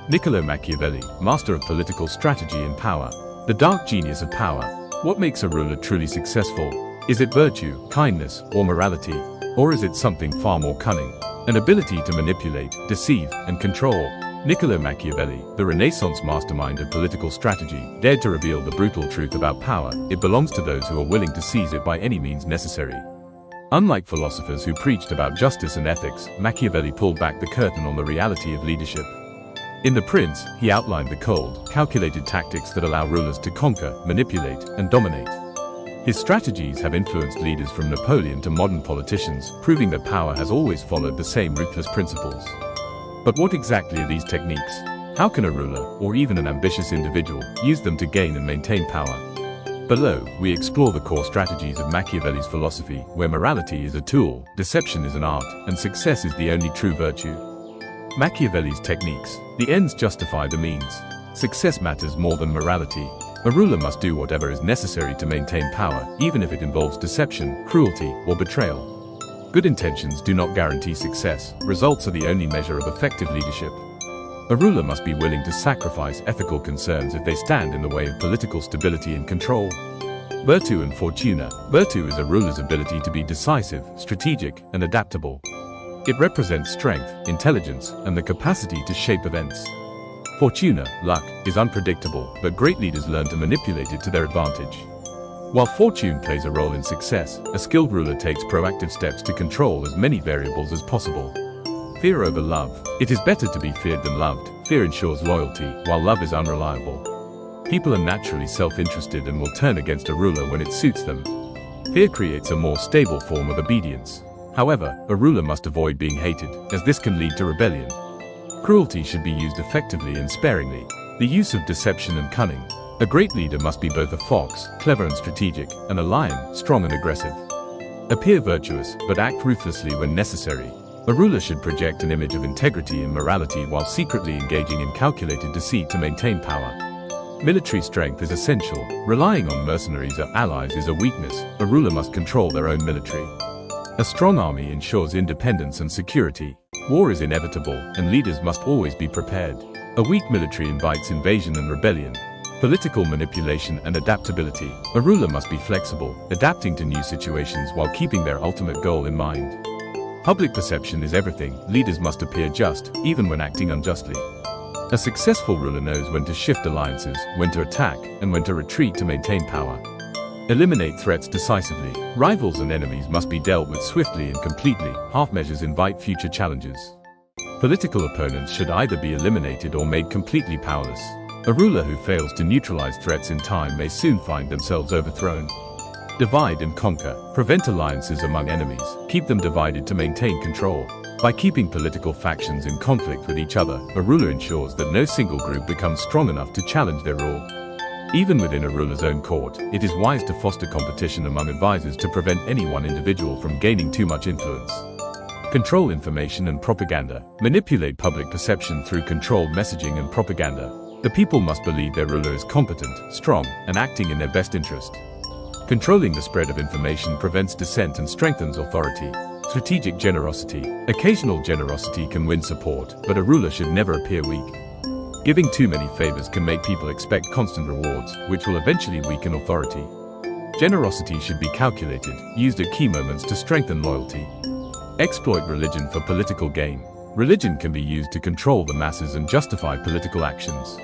Niccolo Machiavelli, master of political strategy and power. The dark genius of power. What makes a ruler truly successful? Is it virtue, kindness, or morality? Or is it something far more cunning? An ability to manipulate, deceive, and control. Niccolo Machiavelli, the Renaissance mastermind of political strategy, dared to reveal the brutal truth about power. It belongs to those who are willing to seize it by any means necessary. Unlike philosophers who preached about justice and ethics, Machiavelli pulled back the curtain on the reality of leadership. In The Prince, he outlined the cold, calculated tactics that allow rulers to conquer, manipulate, and dominate. His strategies have influenced leaders from Napoleon to modern politicians, proving that power has always followed the same ruthless principles. But what exactly are these techniques? How can a ruler, or even an ambitious individual, use them to gain and maintain power? Below, we explore the core strategies of Machiavelli's philosophy, where morality is a tool, deception is an art, and success is the only true virtue. Machiavelli's techniques. The ends justify the means. Success matters more than morality. A ruler must do whatever is necessary to maintain power, even if it involves deception, cruelty, or betrayal. Good intentions do not guarantee success. Results are the only measure of effective leadership. A ruler must be willing to sacrifice ethical concerns if they stand in the way of political stability and control. Virtù and fortuna. Virtù is a ruler's ability to be decisive, strategic, and adaptable. It represents strength, intelligence, and the capacity to shape events. Fortuna, luck, is unpredictable, but great leaders learn to manipulate it to their advantage. While fortune plays a role in success, a skilled ruler takes proactive steps to control as many variables as possible. Fear over love. It is better to be feared than loved. Fear ensures loyalty, while love is unreliable. People are naturally self-interested and will turn against a ruler when it suits them. Fear creates a more stable form of obedience. However, a ruler must avoid being hated, as this can lead to rebellion. Cruelty should be used effectively and sparingly. The use of deception and cunning. A great leader must be both a fox, clever and strategic, and a lion, strong and aggressive. Appear virtuous, but act ruthlessly when necessary. A ruler should project an image of integrity and morality while secretly engaging in calculated deceit to maintain power. Military strength is essential. Relying on mercenaries or allies is a weakness. A ruler must control their own military. A strong army ensures independence and security. War is inevitable, and leaders must always be prepared. A weak military invites invasion and rebellion. Political manipulation and adaptability. A ruler must be flexible, adapting to new situations while keeping their ultimate goal in mind. Public perception is everything. Leaders must appear just, even when acting unjustly. A successful ruler knows when to shift alliances, when to attack, and when to retreat to maintain power. Eliminate threats decisively. Rivals and enemies must be dealt with swiftly and completely. Half measures invite future challenges. Political opponents should either be eliminated or made completely powerless. A ruler who fails to neutralize threats in time may soon find themselves overthrown. Divide and conquer. Prevent alliances among enemies. Keep them divided to maintain control. By keeping political factions in conflict with each other, a ruler ensures that no single group becomes strong enough to challenge their rule. Even within a ruler's own court, it is wise to foster competition among advisors to prevent any one individual from gaining too much influence. Control information and propaganda. Manipulate public perception through controlled messaging and propaganda. The people must believe their ruler is competent, strong, and acting in their best interest. Controlling the spread of information prevents dissent and strengthens authority. Strategic generosity. Occasional generosity can win support, but a ruler should never appear weak. Giving too many favors can make people expect constant rewards, which will eventually weaken authority. Generosity should be calculated, used at key moments to strengthen loyalty. Exploit religion for political gain. Religion can be used to control the masses and justify political actions.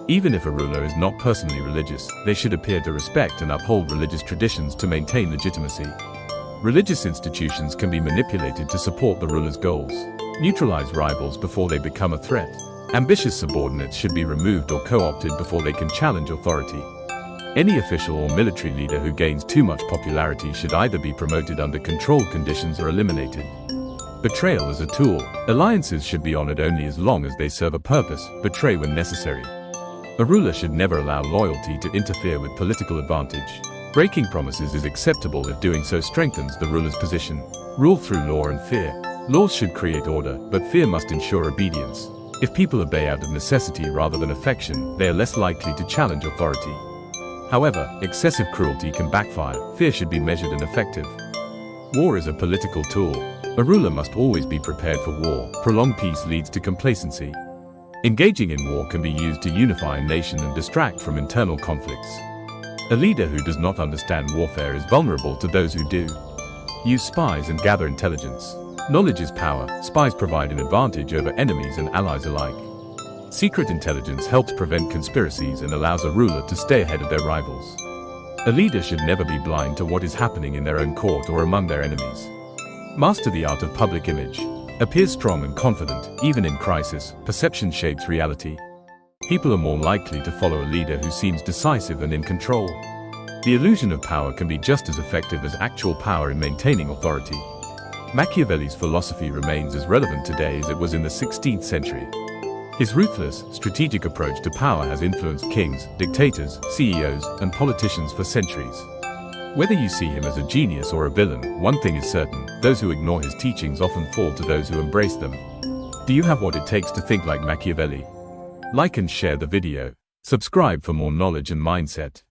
Even if a ruler is not personally religious, they should appear to respect and uphold religious traditions to maintain legitimacy. Religious institutions can be manipulated to support the ruler's goals. Neutralize rivals before they become a threat. Ambitious subordinates should be removed or co-opted before they can challenge authority. Any official or military leader who gains too much popularity should either be promoted under controlled conditions or eliminated. Betrayal as a tool. Alliances should be honored only as long as they serve a purpose. Betray when necessary. A ruler should never allow loyalty to interfere with political advantage. Breaking promises is acceptable if doing so strengthens the ruler's position. Rule through law and fear. Laws should create order, but fear must ensure obedience. If people obey out of necessity rather than affection, they are less likely to challenge authority. However, excessive cruelty can backfire. Fear should be measured and effective. War is a political tool. A ruler must always be prepared for war. Prolonged peace leads to complacency. Engaging in war can be used to unify a nation and distract from internal conflicts. A leader who does not understand warfare is vulnerable to those who do. Use spies and gather intelligence. Knowledge is power. Spies provide an advantage over enemies and allies alike. Secret intelligence helps prevent conspiracies and allows a ruler to stay ahead of their rivals. A leader should never be blind to what is happening in their own court or among their enemies. Master the art of public image. Appear strong and confident, even in crisis. Perception shapes reality. People are more likely to follow a leader who seems decisive and in control. The illusion of power can be just as effective as actual power in maintaining authority. Machiavelli's philosophy remains as relevant today as it was in the 16th century. His ruthless, strategic approach to power has influenced kings, dictators, CEOs, and politicians for centuries. Whether you see him as a genius or a villain, one thing is certain: those who ignore his teachings often fall to those who embrace them. Do you have what it takes to think like Machiavelli? Like and share the video. Subscribe for more knowledge and mindset.